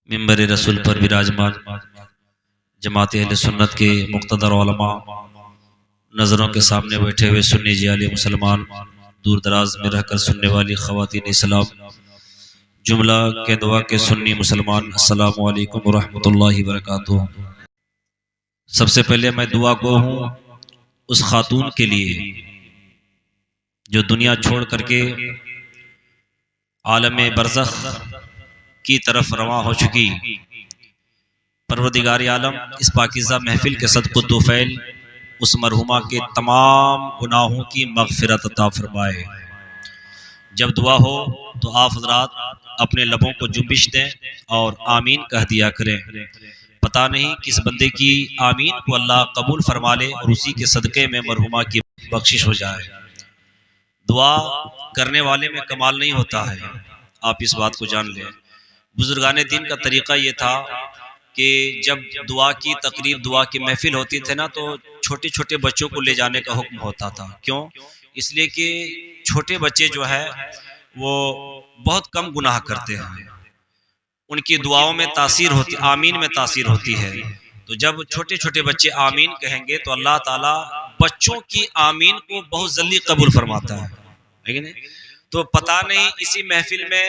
منبر رسول پر براجمان جماعت اہل سنت کے مقتدر علماء، نظروں کے سامنے بیٹھے ہوئے سنی جیالی مسلمان، دور دراز میں رہ کر سننے والی خواتین اسلام، جملہ کے دعا کے سنی مسلمان، السلام علیکم ورحمۃ اللہ وبرکاتہ۔ سب سے پہلے میں دعا گو ہوں اس خاتون کے لیے جو دنیا چھوڑ کر کے عالم برزخ کی طرف رواں ہو چکی۔ پروردگار عالم اس پاکیزہ محفل کے صدقہ توفیل اس مرحومہ کے تمام گناہوں کی مغفرت عطا فرمائے۔ جب دعا ہو تو آپ حضرات اپنے لبوں کو جنبش دیں اور آمین کہہ دیا کریں۔ پتہ نہیں کس بندے کی آمین کو اللہ قبول فرما لے اور اسی کے صدقے میں مرحومہ کی بخشش ہو جائے۔ دعا کرنے والے میں کمال نہیں ہوتا ہے، آپ اس بات کو جان لیں۔ بزرگان دین کا طریقہ یہ تھا کہ جب دعا کی تقریب، دعا کی محفل ہوتی تھی نا، تو چھوٹے چھوٹے بچوں کو لے جانے کا حکم ہوتا تھا۔ کیوں؟ اس لیے کہ چھوٹے بچے جو ہے وہ بہت کم گناہ کرتے ہیں، ان کی دعاؤں میں تاثیر ہوتی، آمین میں تاثیر ہوتی ہے۔ تو جب چھوٹے چھوٹے بچے آمین کہیں گے تو اللہ تعالیٰ بچوں کی آمین کو بہت جلدی قبول فرماتا ہے، لیکن تو پتہ نہیں اسی محفل میں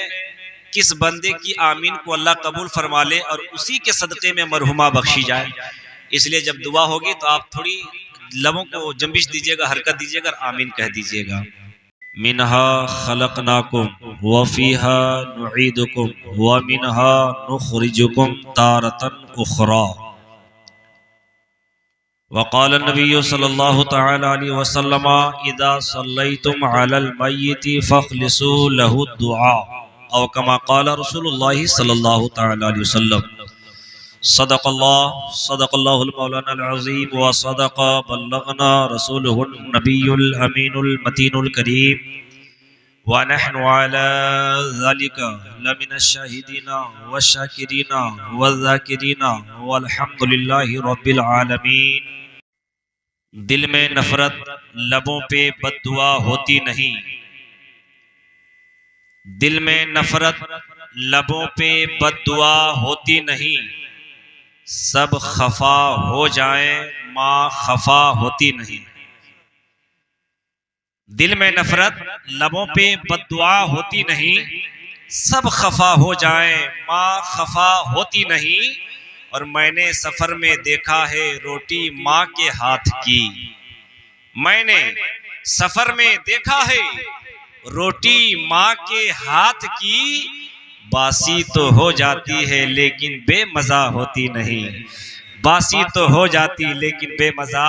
کس بندے کی آمین کو اللہ قبول فرما لے اور اسی کے صدقے میں مرحومہ بخشی جائے۔ اس لیے جب دعا ہوگی تو آپ تھوڑی لبوں کو جنبش دیجیے گا، حرکت دیجیے گا، آمین کہہ دیجیے گا۔ منہا خلقناکم وفیہا نعیدکم ومنہا نخرجکم تارۃ اخری۔ وقال النبی صلی اللہ تعالی علیہ وسلم اذا صلیتم علی المیت فاخلصوا له الدعاء او کما قال رسول اللہ صلی اللہ تعالی علیہ وسلم۔ صدق اللہ المولانا العظیم وصدق بلغنا رسولہ النبی الامین المتین الکریم ونحن على ذلك لمن الشاہدین والشاکرین والذاکرین والحمد للہ رب العالمین۔ دل میں نفرت، لبوں پہ بد دعا ہوتی نہیں۔ دل میں نفرت، لبوں پہ بد دعا ہوتی نہیں۔ سب خفا ہو جائیں، ماں خفا ہوتی نہیں۔ دل میں نفرت، لبوں پہ بد دعا ہوتی نہیں۔ سب خفا ہو جائیں، ماں خفا ہوتی نہیں۔ اور میں نے سفر میں دیکھا ہے روٹی ماں کے ہاتھ کی۔ میں نے سفر میں دیکھا ہے روٹی ماں کے ہاتھ کی، باسی تو ہو جاتی ہے لیکن بے مزہ ہوتی نہیں۔ باسی تو ہو جاتی لیکن بے مزہ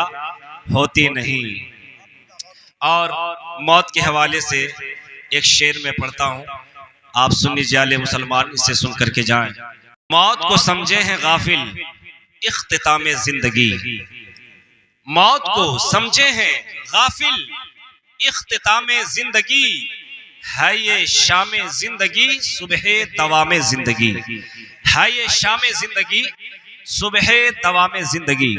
ہوتی نہیں۔ اور موت کے حوالے سے ایک شعر میں پڑھتا ہوں، آپ سنی جالے مسلمان، اسے سن کر کے جائیں۔ موت کو سمجھے ہیں غافل اختتام زندگی۔ موت کو سمجھے ہیں غافل اختتام زندگی، ہے یہ شام زندگی صبح دوام زندگی۔ ہے یہ شام زندگی صبح دوام زندگی۔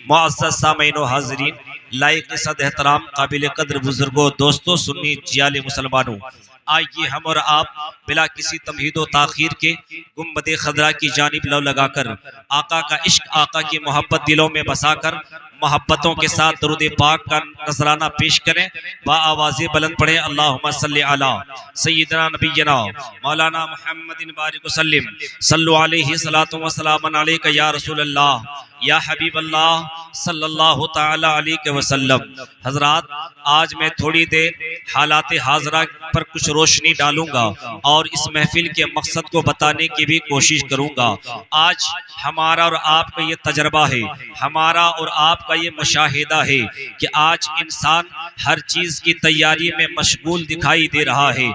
معزز سامعین و حاضرین، لائق صد احترام، قابل قدر بزرگوں، دوستوں، سنی جیال مسلمانوں، آئیے ہم اور آپ بلا کسی تمہید و تاخیر کے گنبد خضرا کی جانب لو لگا کر آقا کا عشق، آقا کی محبت دلوں میں بسا کر محبتوں کے ساتھ درود پاک کا نذرانہ پیش کریں۔ با آواز بلند پڑھیں، اللہم صلی علی سیدنا نبینا مولانا محمد بارک وسلم، صلو علیہ صلاۃ و سلام علیک یا رسول اللہ یا حبیب اللہ صلی اللہ تعالی علیہ وسلم۔ حضرات، آج میں تھوڑی دیر حالات حاضرہ پر کچھ روشنی ڈالوں گا اور اس محفل کے مقصد کو بتانے کی بھی کوشش کروں گا۔ آج ہمارا اور آپ کا یہ تجربہ ہے، ہمارا اور آپ کا یہ مشاہدہ ہے کہ آج انسان ہر چیز کی تیاری میں مشغول دکھائی دے رہا ہے۔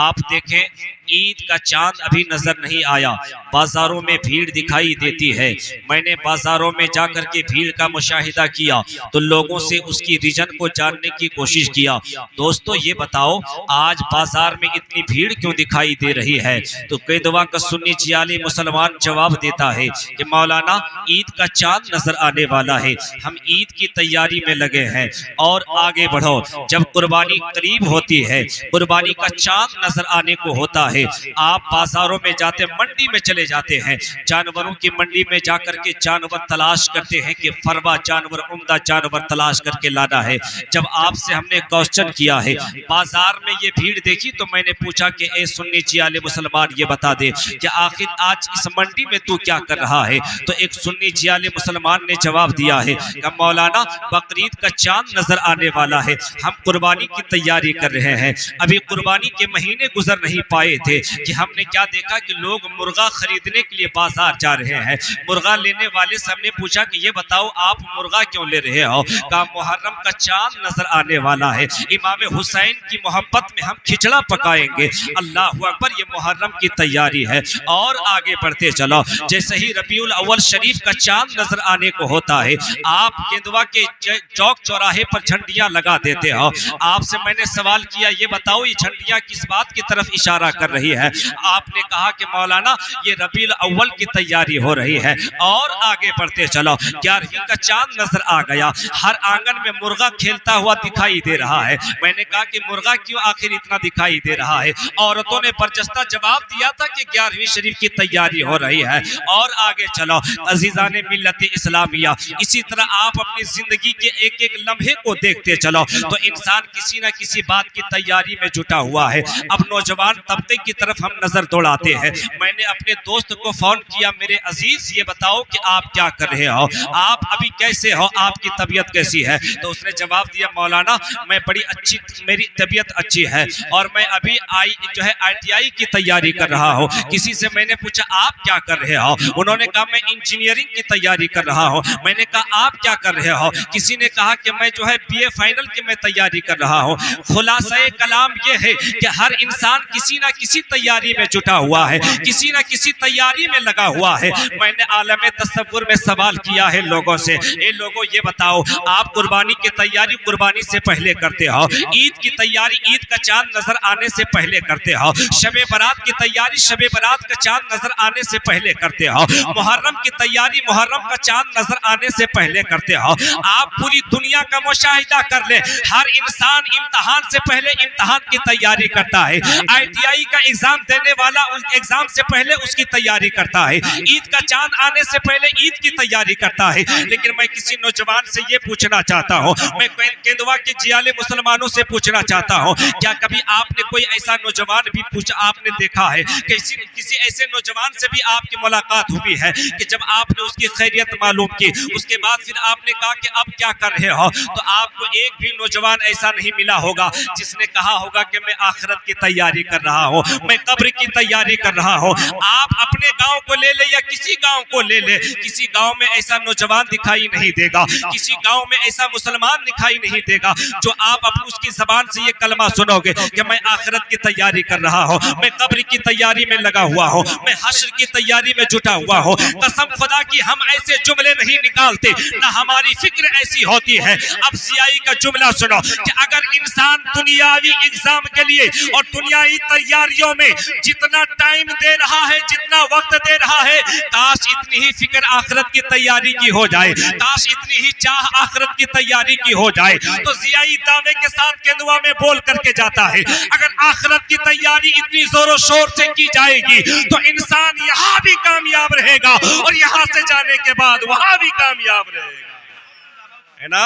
آپ دیکھیں، عید کا چاند ابھی نظر نہیں آیا، بازاروں میں بھیڑ دکھائی دیتی ہے۔ میں نے بازاروں میں جا کر کے بھیڑ کا مشاہدہ کیا تو لوگوں سے اس کی ریجن کو جاننے کی کوشش کیا۔ دوستو یہ بتاؤ، آج بازار میں اتنی بھیڑ کیوں دکھائی دے رہی ہے؟ تو قیدوا کا سنی جیالی مسلمان جواب دیتا ہے کہ مولانا، عید کا چاند نظر آنے والا ہے، ہم عید کی تیاری میں لگے ہیں۔ اور آگے بڑھو، جب قربانی قریب ہوتی ہے، قربانی کا چاند نظر آنے کو ہوتا ہے، آپ بازاروں میں جاتے، منڈی میں چلے چلے جاتے ہیں، جانوروں کی منڈی میں جا کر کے جانور تلاش کرتے ہیں کہ فروا جانور، عمدہ جانور تلاش کر کے لانا ہے۔ جب آپ سے ہم نے کوسچن کیا ہے، بازار میں یہ بھیڑ دیکھی تو میں نے پوچھا کہ اے سنی جیالے مسلمان یہ بتا دے کہ آخر آج اس منڈی میں تو کیا کر رہا ہے؟ تو ایک سنی جیالے مسلمان نے جواب دیا ہے کہ مولانا بقرعید کا چاند نظر آنے والا ہے، ہم قربانی کی تیاری کر رہے ہیں، ابھی قربانی کے مہینے گزر نہیں پائے تھے کہ ہم نے کیا دیکھا کہ لوگ مرغا خریدنے کے لیے بازار جا رہے ہیں۔ مرغا لینے والے سے ہم نے پوچھا کہ یہ بتاؤ آپ مرغا کیوں لے رہے ہو؟ کہا محرم کا چاند نظر آنے والا ہے، امام حسین کی محبت میں ہم کھچڑا پکائیں گے۔ اللہ اکبر، یہ محرم کی تیاری ہے۔ اور آگے بڑھتے چلو، جیسے ہی ربیع الاول شریف کا چاند نظر آنے کو ہوتا ہے، آپ کیندوا کے چوک چوراہے پر جھنڈیاں لگا دیتے ہو۔ آپ سے میں نے سوال کیا یہ بتاؤ یہ جھنڈیاں کس بات کی طرف اشارہ کر رہی ہے؟ آپ نے کہا کہ مولانا یہ ربیع الاول کی تیاری ہو رہی ہے۔ اور آگے بڑھتے چلو، 11ویں کا چاند نظر آ گیا، ہر آنگن میں مرغا کھیلتا ہوا دکھائی دے رہا ہے۔ میں نے کہا کہ مرغا کیوں آخر اتنا دکھائی دے رہا ہے؟ عورتوں نے برجستہ جواب دیا تھا کہ 11ویں شریف کی تیاری ہو رہی ہے۔ اور آگے چلو عزیزان ملت اسلامیہ، اسی طرح آپ اپنی زندگی کے ایک ایک لمحے کو دیکھتے چلو تو انسان کسی نہ کسی بات کی تیاری میں جٹا ہوا ہے۔ اب نوجوان طبقے کی طرف ہم نظر دوڑاتے ہیں۔ میں نے اپنے دوست کو فون کیا، میرے عزیز یہ بتاؤ کہ آپ کیا کر رہے ہو، آپ ابھی کیسے ہو، آپ کی طبیعت کیسی ہے؟ تو اس نے جواب دیا مولانا میں بڑی اچھی، میری طبیعت اچھی ہے اور میں ابھی ITI کی تیاری کر رہا ہوں۔ کسی سے میں نے پوچھا آپ کیا کر رہے ہو؟ انہوں نے کہا میں انجینئرنگ کی تیاری کر رہا ہوں۔ میں نے کہا آپ کیا کر رہے ہو؟ کسی نے کہا کہ میں BA فائنل کی میں تیاری کر رہا ہوں۔ خلاصہ کلام یہ ہے کہ ہر انسان کسی نہ کسی تیاری میں جٹا ہوا ہے، کسی نہ کسی تیاری میں لگا ہوا ہے۔ میں نے عالم تصور میں سوال کیا ہے لوگوں سے، اے لوگوں یہ بتاؤ آپ قربانی کی تیاری قربانی سے پہلے کرتے ہو، عید کی تیاری عید کا چاند نظر آنے سے پہلے کرتے ہو، شب برات کی تیاری شب برات کا چاند نظر آنے سے پہلے کرتے ہو، محرم کی تیاری محرم کا چاند نظر آنے سے پہلے کرتے ہو۔ آپ پوری دنیا کا مشاہدہ کر لیں، ہر انسان امتحان سے پہلے امتحان کی تیاری کرتا ہے۔ ITI کا ایگزام دینے والا اس ایگزام سے پہلے اس کی تیاری کرتا ہے، عید کا چاند آنے سے پہلے عید کی تیاری کرتا ہے۔ لیکن میں کسی نوجوان سے یہ پوچھنا چاہتا ہوں، میں کیندوا کے جیالے مسلمانوں سے پوچھنا چاہتا ہوں، کیا کبھی آپ نے کوئی ایسا نوجوان بھی پوچھا، آپ نے دیکھا ہے کسی ایسے نوجوان سے بھی آپ کی ملاقات ہوئی ہے کہ جب آپ نے اس کی خیریت معلوم کی اس کے بعد پھر آپ نے کہا کہ اب کیا کر رہے ہو؟ تو آپ کو ایک بھی نوجوان ایسا نہیں ملا ہوگا جس نے کہا ہوگا کہ میں آخرت کی تیاری کر رہا ہوں، میں قبر کی تیاری کر رہا ہوں۔ آپ اپنے گاؤں کو لے لے یا کسی گاؤں کو لے لے، کسی گاؤں میں ایسا نوجوان دکھائی نہیں دے گا، کسی گاؤں میں ایسا مسلمان دکھائی نہیں دے گا جو آپ اپنی اس کی زبان سے یہ کلمہ سنو گے کہ میں آخرت کی تیاری کر رہا ہوں، میں قبر کی تیاری میں لگا ہوا ہوں، میں حشر کی تیاری میں جٹا ہوا ہوں۔ قسم خدا کی ہم ایسے جملے نہیں نکالتے، نہ ہماری فکر ایسی ہوتی ہے۔ اب CI کا جملہ سنو کہ اگر انسان دنیاوی ایگزام کے لیے اور دنیاوی تیاریوں میں جتنا ٹائم دے رہا ہے، جتنا وقت دے رہا ہے، کاش اتنی ہی فکر آخرت کی تیاری کی ہو جائے، کاش اتنی ہی چاہ آخرت کی تیاری کی ہو جائے۔ تو CI دعوے کے ساتھ کیندوا میں بول کر کے جاتا ہے، اگر آخرت کی تیاری اتنی زور و شور سے کی جائے گی تو انسان یہاں بھی کامیاب رہے گا اور یہاں سے جانے کے بعد وہاں بھی کامیاب رہے گا، ہے نا؟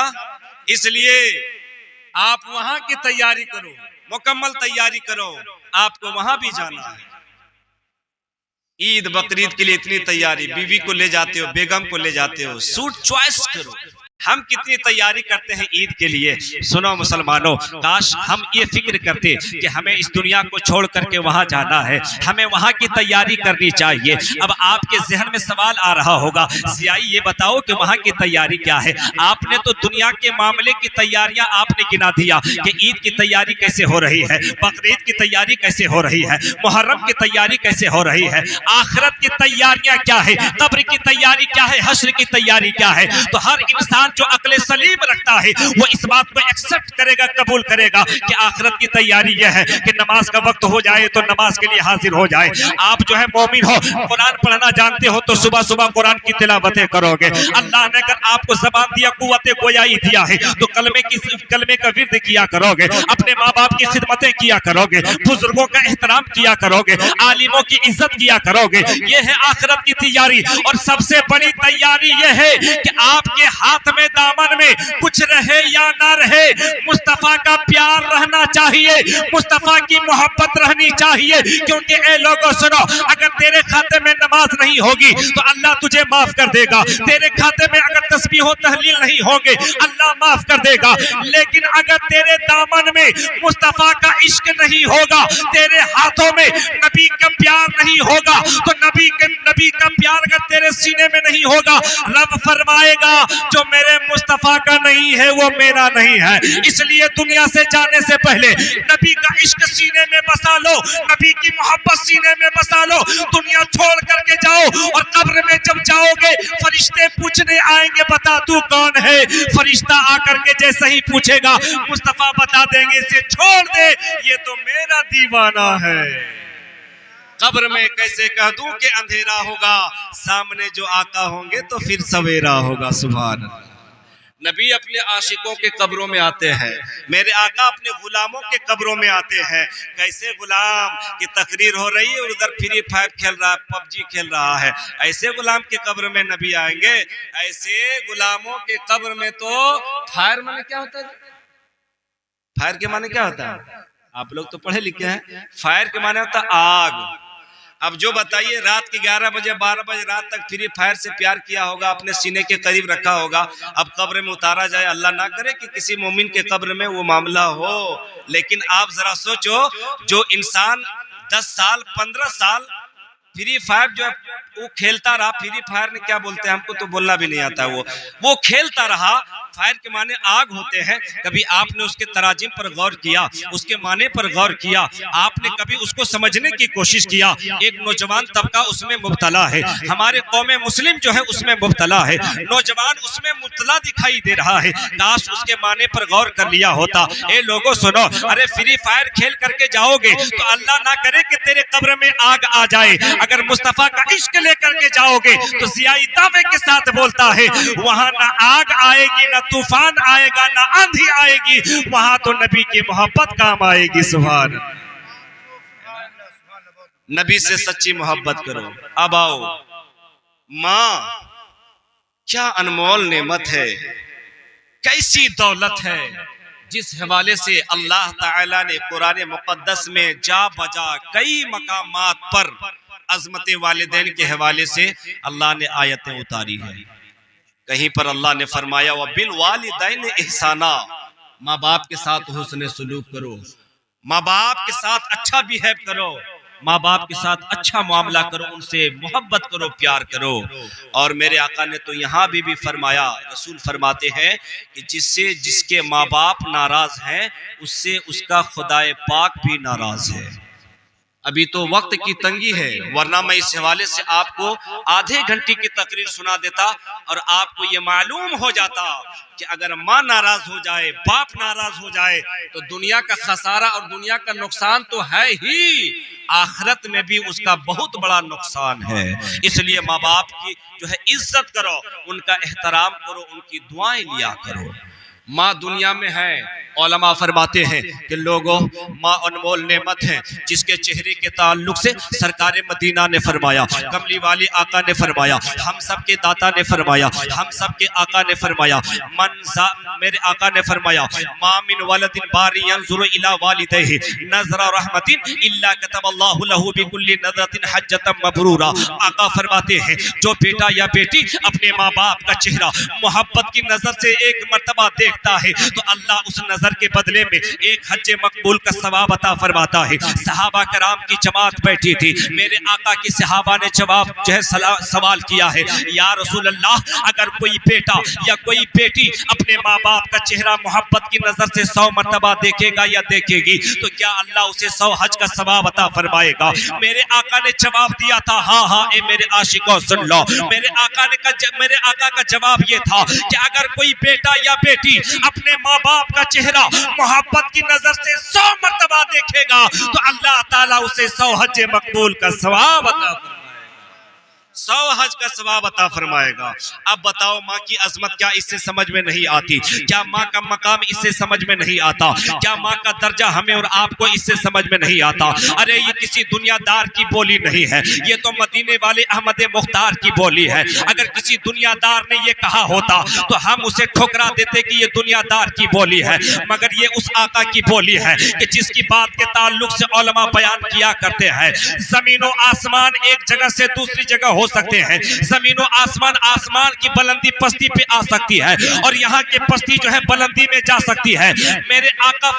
اس لیے آپ وہاں کی تیاری کرو، مکمل تیاری کرو، آپ کو وہاں بھی جانا ہے۔ عید بقرعید کے لیے اتنی تیاری، بیوی کو لے جاتے ہو، بیگم کو لے جاتے ہو، سوٹ چوائس کرو۔ ہم کتنی تیاری کرتے ہیں عید کے لیے۔ سنو مسلمانوں، کاش ہم یہ فکر کرتے کہ ہمیں اس دنیا کو چھوڑ کر کے وہاں جانا ہے، ہمیں وہاں کی تیاری کرنی چاہیے۔ اب آپ کے ذہن میں سوال آ رہا ہوگا، CI یہ بتاؤ کہ وہاں کی تیاری کیا ہے؟ آپ نے تو دنیا کے معاملے کی تیاریاں آپ نے گنا دیا کہ عید کی تیاری کیسے ہو رہی ہے، بقرعید کی تیاری کیسے ہو رہی ہے، محرم کی تیاری کیسے ہو رہی ہے، آخرت کی تیاریاں کیا ہے، قبر کی تیاری کیا ہے، حشر کی تیاری کیا ہے۔ تو ہر انسان انسان جو عقل سلیم رکھتا ہے وہ اس بات کو ایکسپٹ کرے گا، قبول کرے گا کہ آخرت کی تیاری یہ ہے کہ نماز کا وقت ہو جائے تو نماز کے لیے حاضر ہو جائے۔ آپ جو ہے مومن ہو، قرآن پڑھنا جانتے ہو تو صبح صبح قرآن کی تلاوتیں کرو گے۔ اللہ نے اگر آپ کو زبان دیا، قوت گویائی دیا ہے تو کلمے کا ورد کیا کرو گے، اپنے ماں باپ کی خدمتیں کیا کرو گے، بزرگوں کا احترام کیا کرو گے، عالموں کی عزت کیا کرو گے۔ یہ ہے آخرت کی تیاری، اور سب سے بڑی تیاری یہ ہے کہ آپ کے ہاتھ میں دامن میں کچھ رہے یا نہ رہے، مصطفیٰ کا پیار رہنا چاہیے، مصطفیٰ کی محبت رہنی چاہیے۔ کیونکہ اے لوگوں سنو، اگر تیرے کھاتے میں نماز نہیں ہوگی تو اللہ تجھے معاف کر دے گا، تیرے کھاتے میں اگر تسبیح و تحلیل نہیں ہوگے اللہ معاف کر دے گا، لیکن اگر تیرے دامن میں مصطفیٰ کا عشق نہیں ہوگا، تیرے ہاتھوں میں نبی کا پیار نہیں ہوگا، تو نبی کا پیار اگر تیرے سینے میں نہیں ہوگا، رب فرمائے گا جو میرے مصطفیٰ کا نہیں ہے وہ میرا نہیں ہے۔ اس لیے دنیا سے جانے سے پہلے نبی کا عشق سینے میں بسا لو، نبی کی محبت سینے میں بسا لو، دنیا چھوڑ کر کے جاؤ، اور قبر میں جب جاؤ گے فرشتے پوچھنے آئیں گے بتا تو کون ہے، فرشتہ آ کر کے جیسے ہی پوچھے گا مصطفیٰ بتا دیں گے اسے چھوڑ دے، یہ تو میرا دیوانہ ہے۔ قبر میں کیسے کہہ دوں کہ اندھیرا ہوگا، سامنے جو آقا ہوں گے تو پھر سویرا ہوگا۔ سبحان اللہ۔ نبی اپنے عاشقوں کے قبروں میں آتے ہیں، میرے آقا اپنے غلاموں کے قبروں میں آتے ہیں۔ کیسے غلام کی تقریر ہو رہی ہے اور ادھر فری فائر کھیل رہا ہے، پب جی کھیل رہا ہے، ایسے غلام کے قبر میں نبی آئیں گے؟ ایسے غلاموں کے قبر میں تو فائر مانے کیا ہوتا ہے؟ فائر کے معنی کیا ہوتا ہے؟ آپ لوگ تو پڑھے لکھے ہیں۔ فائر کے معنی ہوتا ہے آگ۔ اب جو بتائیے رات کی 11 بجے 12 بجے رات تک فری فائر سے پیار کیا ہوگا، اپنے سینے کے قریب رکھا ہوگا، اب قبر میں اتارا جائے، اللہ نہ کرے کہ کسی مومن کے قبر میں وہ معاملہ ہو۔ لیکن آپ ذرا سوچو، جو انسان 10 سال 15 سال فری فائر جو وہ کھیلتا رہا، فری فائر نے کیا بولتے ہیں ہم کو تو بولنا بھی نہیں آتا، وہ کھیلتا رہا۔ فائر کے معنی آگ ہوتے ہیں۔ کبھی آپ نے اس کے تراجم پر غور کیا، اس کے معنی پر غور کیا، آپ نے کبھی اس کو سمجھنے کی کوشش کیا؟ ایک نوجوان طبقہ اس میں مبتلا ہے، ہمارے قوم مسلم جو ہے اس میں مبتلا ہے، نوجوان اس میں مبتلا دکھائی دے رہا ہے، کاش اس کے معنی پر غور کر لیا ہوتا۔ اے لوگوں سنو، ارے فری فائر کھیل کر کے جاؤ گے تو اللہ نہ کرے کہ تیرے قبر میں آگ آ جائے، اگر مصطفیٰ کا عشق لے کر کے جاؤ گے تو ضیائی دعوے کے ساتھ بولتا ہے وہاں نہ آگ آئے گی، نہ طوفان آئے گا، نہ آندھی آئے گی، وہاں تو نبی کی محبت کام آئے گی۔ سبحان نبی سے سچی محبت کرو۔ اب آؤ، ماں کیا انمول نعمت ہے، کیسی دولت ہے، جس حوالے سے اللہ تعالیٰ نے قرآن مقدس میں جا بجا کئی مقامات پر عظمت والدین کے حوالے سے اللہ نے آیتیں اتاری ہیں۔ کہیں پر اللہ نے فرمایا وَبِالْوَالِدَيْنِ إِحْسَانًا، ماں باپ کے ساتھ حسن سلوک کرو، ماں باپ کے ساتھ اچھا بیہیو کرو، ماں باپ کے ساتھ اچھا معاملہ کرو، ان سے محبت کرو، پیار کرو۔ اور میرے آقا نے تو یہاں بھی فرمایا، رسول فرماتے ہیں کہ جس کے ماں باپ ناراض ہیں اس سے اس کا خدائے پاک بھی ناراض ہے۔ ابھی تو وقت کی تنگی ہے، ورنہ میں اس حوالے سے آپ کو آدھے گھنٹے کی تقریر سنا دیتا اور آپ کو یہ معلوم ہو جاتا کہ اگر ماں ناراض ہو جائے، باپ ناراض ہو جائے تو دنیا کا خسارہ اور دنیا کا نقصان تو ہے ہی، آخرت میں بھی اس کا بہت بڑا نقصان ہے۔ اس لیے ماں باپ کی جو ہے عزت کرو، ان کا احترام کرو، ان کی دعائیں لیا کرو۔ ماں دنیا میں ہے، علماء فرماتے ہیں کہ لوگوں ماں انمول نعمت ہے، جس کے چہرے کے تعلق سے سرکار مدینہ نے فرمایا، کملی والی آقا نے فرمایا، ہم سب کے داتا نے فرمایا، ہم سب کے آقا نے فرمایا، میرے آقا نے فرمایا ما من ولد باری ينظر الى والديه نظر رحمت الا كتب الله له بكل نظرة حجة مبرورا۔ آقا فرماتے ہیں جو بیٹا یا بیٹی اپنے ماں باپ کا چہرہ محبت کی نظر سے ایک مرتبہ دیکھ دیکھتا ہے تو اللہ اس نظر کے بدلے میں ایک حج مقبول کا ثواب عطا فرماتا ہے۔ صحابہ کرام کی جماعت بیٹھی تھی، میرے آقا کی صحابہ نے جواب جو ہے سوال کیا ہے، یا رسول اللہ اگر کوئی بیٹا یا کوئی بیٹی اپنے ماں باپ کا چہرہ محبت کی نظر سے 100 مرتبہ دیکھے گا یا دیکھے گی تو کیا اللہ اسے 100 حج کا ثواب عطا فرمائے گا؟ میرے آقا نے جواب دیا تھا ہاں ہاں اے میرے عاشقوں سن لو۔ میرے آقا کا جواب یہ تھا کہ اگر کوئی بیٹا یا بیٹی اپنے ماں باپ کا چہرہ محبت کی نظر سے 100 مرتبہ دیکھے گا تو اللہ تعالیٰ اسے 100 حج مقبول کا ثواب عطا فرمائے گا، 100 حج کا ثواب عطا فرمائے گا۔ اب بتاؤ ماں کی عظمت کیا اس سے سمجھ میں نہیں آتی؟ کیا ماں کا مقام اس سے سمجھ میں نہیں آتا؟ کیا ماں کا درجہ ہمیں اور آپ کو اس سے سمجھ میں نہیں آتا؟ ارے یہ کسی دنیا دار کی بولی نہیں ہے، یہ تو مدینے والے احمد مختار کی بولی ہے۔ اگر کسی دنیا دار نے یہ کہا ہوتا تو ہم اسے ٹھکرا دیتے کہ یہ دنیا دار کی بولی ہے، مگر یہ اس آقا کی بولی ہے کہ جس کی بات کے تعلق سے علماء بیان کیا کرتے ہیں زمین و آسمان ایک جگہ سے دوسری جگہ ہو سکتے ہیں، زمین و آسمان کی بلندی پستی پہ آ سکتی ہے اور یہاں کی پستی جو ہے بلندی میں جا سکتی ہے۔ میرے آقا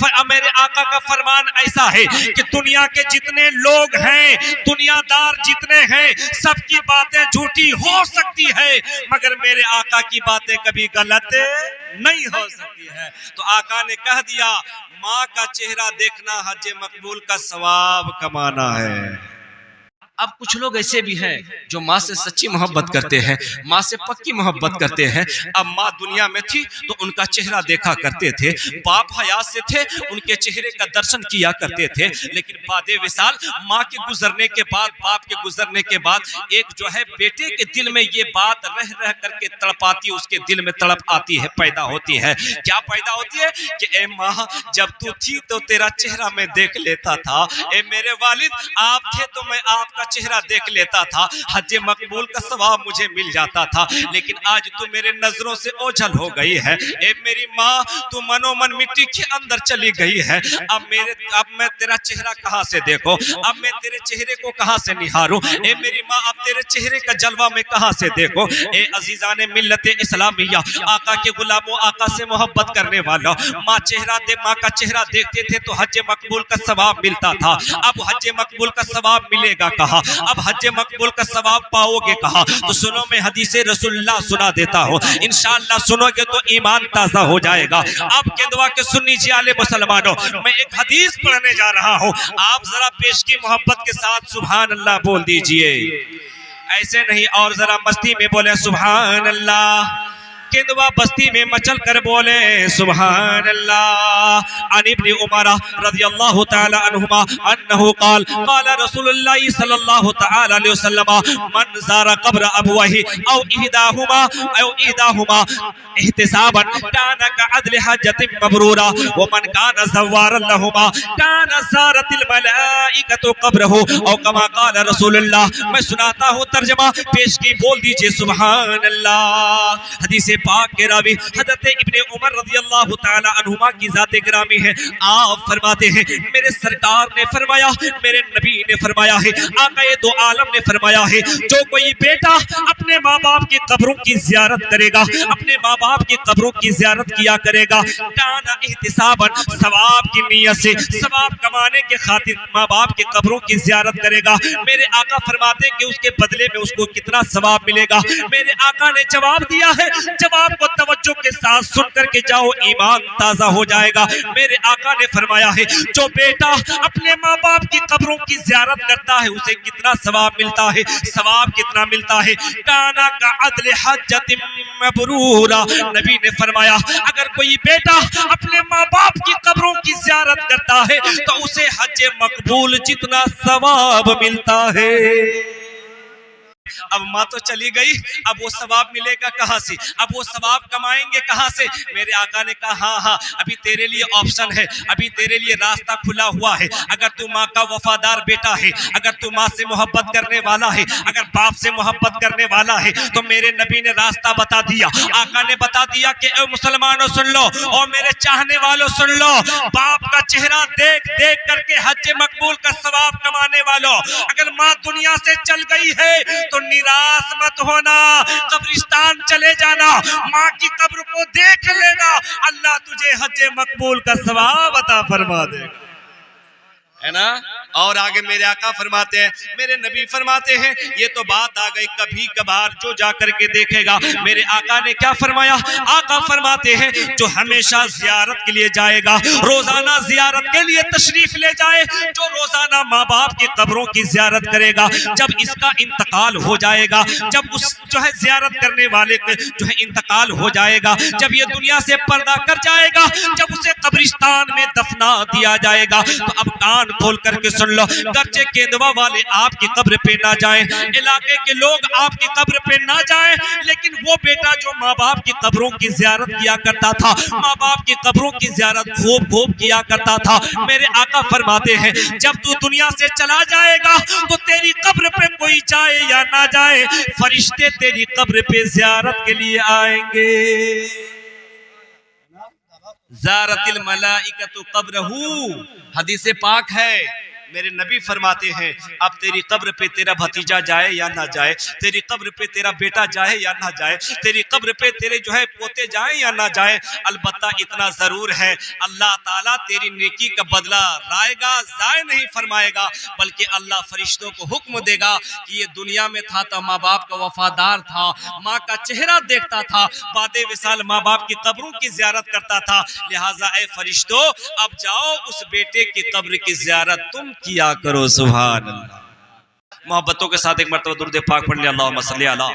کا فرمان ایسا ہے کہ دنیا کے جتنے لوگ ہیں، دنیا دار جتنے ہیں، سب کی باتیں جھوٹی ہو سکتی ہے مگر میرے آقا کی باتیں کبھی غلط نہیں ہو سکتی ہے۔ تو آقا نے کہہ دیا ماں کا چہرہ دیکھنا حج مقبول کا ثواب کمانا ہے۔ اب کچھ لوگ ایسے بھی ہیں جو ماں سے سچی محبت کرتے ہیں، ماں سے پکی محبت کرتے ہیں۔ اب ماں دنیا میں تھی تو ان کا چہرہ دیکھا کرتے تھے، باپ حیات سے تھے ان کے چہرے کا درشن کیا کرتے تھے، لیکن بعد وصال ماں کے گزرنے کے بعد، باپ کے گزرنے کے بعد ایک جو ہے بیٹے کے دل میں یہ بات رہ رہ کر کے تڑپاتی، اس کے دل میں تڑپ آتی ہے، پیدا ہوتی ہے۔ کیا پیدا ہوتی ہے کہ اے ماں جب تو تھی تو تیرا چہرہ میں دیکھ لیتا تھا، اے میرے والد آپ تھے تو میں آپ کا چہرہ دیکھ لیتا تھا، حج مقبول کا ثواب مجھے مل جاتا تھا، لیکن آج تو میرے نظروں سے اوجھل ہو گئی ہے۔ اے میری ماں تو منو من مٹی کے اندر چلی گئی ہے، اب میں تیرا چہرہ کہاں سے دیکھوں، اب میں تیرے چہرے کو کہاں سے نہاروں؟ اے میری ماں اب تیرے چہرے کا جلوہ میں کہاں سے دیکھوں؟ اے عزیزان ملت اسلامیہ، آقا کے غلاموں، آقا سے محبت کرنے والا، ماں کا چہرہ دیکھتے تھے تو حج مقبول کا ثواب ملتا تھا، اب حج مقبول کا ثواب ملے گا کہاں؟ اب حج مقبول کا ثواب پاؤ گے کہاں؟ تو سنو میں حدیث رسول اللہ سنا دیتا ہوں، انشاءاللہ سنو گے تو ایمان تازہ ہو جائے گا۔ آپ کے دعا کے سنی جی آلے مسلمانوں، میں ایک حدیث پڑھنے جا رہا ہوں، آپ ذرا پیش کی محبت کے ساتھ سبحان اللہ بول دیجئے، ایسے نہیں اور ذرا مستی میں بولے سبحان اللہ، کندوا بستی میں مچل کر بولے سبحان اللہ۔ عن ابن عمر رضی اللہ تعالی عنہما انہو قال قال رسول اللہ صلی اللہ تعالی علیہ وسلم من زار قبر ابوہ او احداہما احتسابا کان کعدل حجۃ مبرورا ومن کان زوارا لہما کان زارت الملائکۃ قبرہ او کما قال رسول اللہ۔ میں سناتا ہوں ترجمہ، پیش کی بول دیجئے سبحان اللہ۔ حدیث پاک کے راوی حضرت ابن عمر رضی اللہ تعالی عنہما کی ذات گرامی ہے، آپ فرماتے ہیں میرے سرکار نے فرمایا، میرے نبی نے فرمایا ہے، آقا دو عالم نے فرمایا ہے، جو کوئی بیٹا اپنے ماں باپ کی قبروں کی زیارت کرے گا، اپنے ماں باپ کی قبروں کی زیارت کیا کرے گا، کانا احتسابا ثواب کی نیت سے، ثواب کمانے کے خاطر ماں باپ کی قبروں کی زیارت کرے گا، میرے آقا فرماتے ہیں کہ اس کے بدلے میں اس کو کتنا ثواب ملے گا؟ میرے آقا نے جواب دیا ہے، جواب کو توجہ کے ساتھ سن کر کے جاؤ، ایمان تازہ ہو جائے گا۔ میرے آقا نے فرمایا ہے جو بیٹا اپنے ماں باپ کی قبروں کی زیارت کرتا ہے اسے کتنا ثواب ملتا ہے؟ ثواب کتنا ملتا ہے؟ کانا کا عدل حجۃ مبرورا، نبی نے فرمایا اگر کوئی بیٹا اپنے ماں باپ کی قبروں کی زیارت کرتا ہے تو اسے حج مقبول جتنا ثواب ملتا ہے۔ اب ماں تو چلی گئی، اب وہ ثواب ملے گا کہاں سے؟ اب وہ ثواب کمائیں گے کہاں سے؟ میرے آقا نے کہا ہاں ابھی تیرے لیے آپشن ہے، ابھی تیرے لیے راستہ کھلا ہوا ہے۔ اگر تو ماں کا وفادار بیٹا ہے، اگر تو ماں سے محبت کرنے والا ہے، اگر باپ سے محبت کرنے والا ہے تو میرے نبی نے راستہ بتا دیا، آقا نے بتا دیا کہ اے مسلمانوں سن لو اور میرے چاہنے والوں سن لو، باپ کا چہرہ دیکھ دیکھ کر کے حج مقبول کا ثواب کمانے والوں، اگر ماں دنیا سے چل گئی ہے تو نراس مت ہونا، قبرستان چلے جانا، ماں کی قبر کو دیکھ لینا، اللہ تجھے حج مقبول کا ثواب عطا فرما دے گا، ہے نا۔ اور آگے میرے آقا فرماتے ہیں، میرے نبی فرماتے ہیں، یہ تو بات آ گئی کبھی کبھار جو جا کر کے دیکھے گا۔ میرے آقا نے کیا فرمایا؟ آقا فرماتے ہیں جو ہمیشہ زیارت کے لیے جائے گا، روزانہ زیارت کے لیے تشریف لے جائے، جو روزانہ ماں باپ کی قبروں کی زیارت کرے گا، جب اس کا انتقال ہو جائے گا، جب اس جو ہے زیارت کرنے والے جو ہے انتقال ہو جائے گا، جب یہ دنیا سے پردہ کر جائے گا، جب اسے قبرستان میں دفنا دیا جائے گا، تو اب کان کھول کر کے سن لو، گرچہ کیندوا والے آپ کی قبر پہ نہ جائیں، علاقے کے لوگ آپ کی قبر پہ نہ جائیں، لیکن وہ بیٹا جو ماں باپ کی قبروں کی زیارت کیا کرتا تھا، ماں باپ کی قبروں کی زیارت خوب کیا کرتا تھا، میرے آقا فرماتے ہیں جب تو دنیا سے چلا جائے گا تو تیری قبر پہ کوئی جائے یا نہ جائے، فرشتے تیری قبر پہ زیارت کے لیے آئیں گے۔ زارت الملائکۃ قبرہ، حدیث پاک ہے، میرے نبی فرماتے ہیں اب تیری قبر پہ تیرا بھتیجا جائے یا نہ جائے، تیری قبر پہ تیرا بیٹا جائے یا نہ جائے، تیری قبر پہ تیرے جو ہے پوتے جائیں یا نہ جائے، البتہ اتنا ضرور ہے اللہ تعالیٰ تیری نیکی کا بدلہ رائے گا، ضائع نہیں فرمائے گا، بلکہ اللہ فرشتوں کو حکم دے گا کہ یہ دنیا میں تھا تو ماں باپ کا وفادار تھا، ماں کا چہرہ دیکھتا تھا، بعد وصال ماں باپ کی قبروں کی زیارت کرتا تھا، لہٰذا اے فرشتوں اب جاؤ اس بیٹے کی قبر کی زیارت تم کیا کرو۔ سبحان اللہ۔ محبتوں کے ساتھ ایک مرتبہ درود پاک پڑھ لیا، اللہم صلی علی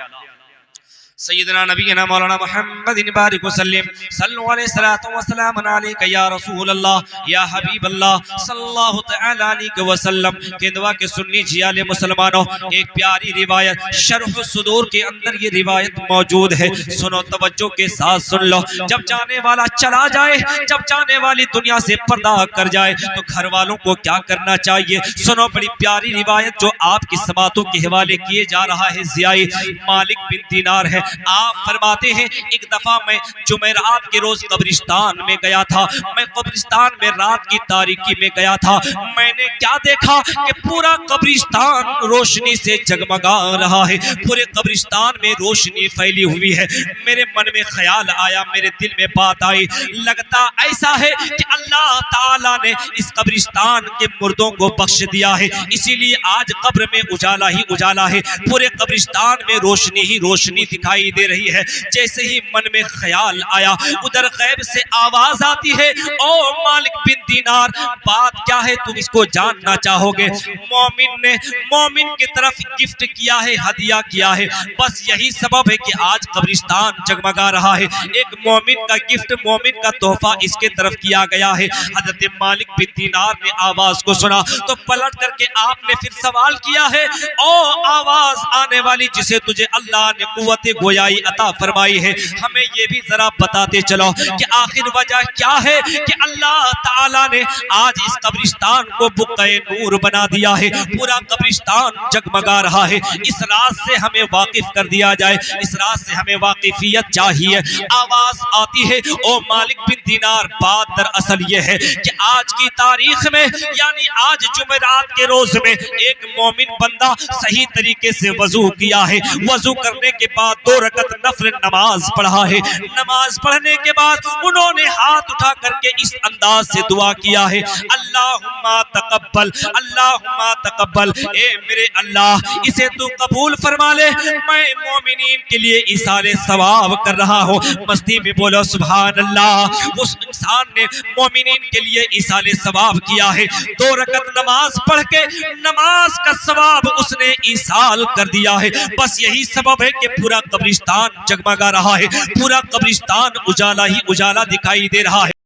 سیدنا نبینا مولانا محمد بارک وسلم، صلو علیہ الصلوۃ والسلام علیک یا رسول اللہ یا حبیب اللہ صلی اللہ تعالی علیہ وسلم۔ کیندوا کے سنی جیال مسلمانوں، ایک پیاری روایت شرح الصدور کے اندر یہ روایت موجود ہے، سنو توجہ کے ساتھ سن لو۔ جب جانے والا چلا جائے، جب جانے والی دنیا سے پردہ کر جائے تو گھر والوں کو کیا کرنا چاہیے؟ سنو بڑی پیاری روایت جو آپ کی سماعتوں کے حوالے کیے جا رہا ہے، ضیائی مالک بن دینار ہے۔ آپ فرماتے ہیں ایک دفعہ میں جمعرات کے روز قبرستان میں گیا تھا، میں قبرستان میں رات کی تاریکی میں گیا تھا، میں نے کیا دیکھا کہ پورا قبرستان روشنی سے جگمگا رہا ہے، پورے قبرستان میں روشنی پھیلی ہوئی ہے۔ میرے من میں خیال آیا، میرے دل میں بات آئی، لگتا ایسا ہے کہ اللہ تعالیٰ نے اس قبرستان کے مردوں کو بخش دیا ہے، اسی لیے آج قبر میں اجالا ہی اجالا ہے، پورے قبرستان میں روشنی ہی روشنی دکھائی دے رہی ہے۔ جیسے ہی من میں خیال آیا، ادھر غیب سے آواز آتی ہے، او مالک بن دینار بات کیا ہے، تم اس کو جاننا چاہو گے؟ مومن نے مومن کی طرف گفٹ کیا ہے، ہدیہ کیا ہے، بس یہی سبب ہے کہ آج قبرستان جگمگا رہا ہے، ایک مومن کا گفٹ، مومن کا تحفہ اس کے طرف کیا گیا ہے۔ حضرت مالک بن دینار نے آواز کو سنا تو پلٹ کر کے آپ نے پھر سوال کیا ہے، او آواز آنے والی جسے تجھے اللہ نے قوت گویائی عطا فرمائی ہے، ہمیں یہ بھی ذرا بتاتے چلو کہ آخر وجہ کیا ہے کہ اللہ تعالیٰ نے آج اس قبرستان کو بقعہ نور بنا دیا ہے، پورا قبرستان جگمگا رہا ہے۔ اس راز سے ہمیں واقف کر دیا جائے، اس راز سے ہمیں واقفیت چاہیے۔ آواز آتی ہے، او مالک بن دینار بات دراصل یہ ہے کہ آج کی تاریخ میں یعنی آج جمعرات کے روز میں ایک مومن بندہ صحیح طریقے سے وضو کیا ہے، وضو کرنے کے بعد 2 رکعت نفل نماز پڑھا ہے، نماز پڑھنے کے بعد انہوں نے ہاتھ اٹھا کر کے اس انداز سے دعا کیا ہے، اللہم تقبل، اللہم تقبل، اے میرے اللہ اسے تو قبول فرما لے، میں مومنین کے لیے ایصال ثواب کر رہا ہوں۔ مستی میں بولو سبحان اللہ۔ اس انسان نے مومنین کے لیے ایصال ثواب کیا ہے، 2 رکعت نماز پڑھ کے نماز کا ثواب اس نے ایصال کر دیا ہے، بس یہی سبب ہے کہ پورا قبرستان جگمگا رہا ہے، پورا قبرستان اجالا ہی اجالا دکھائی دے رہا ہے۔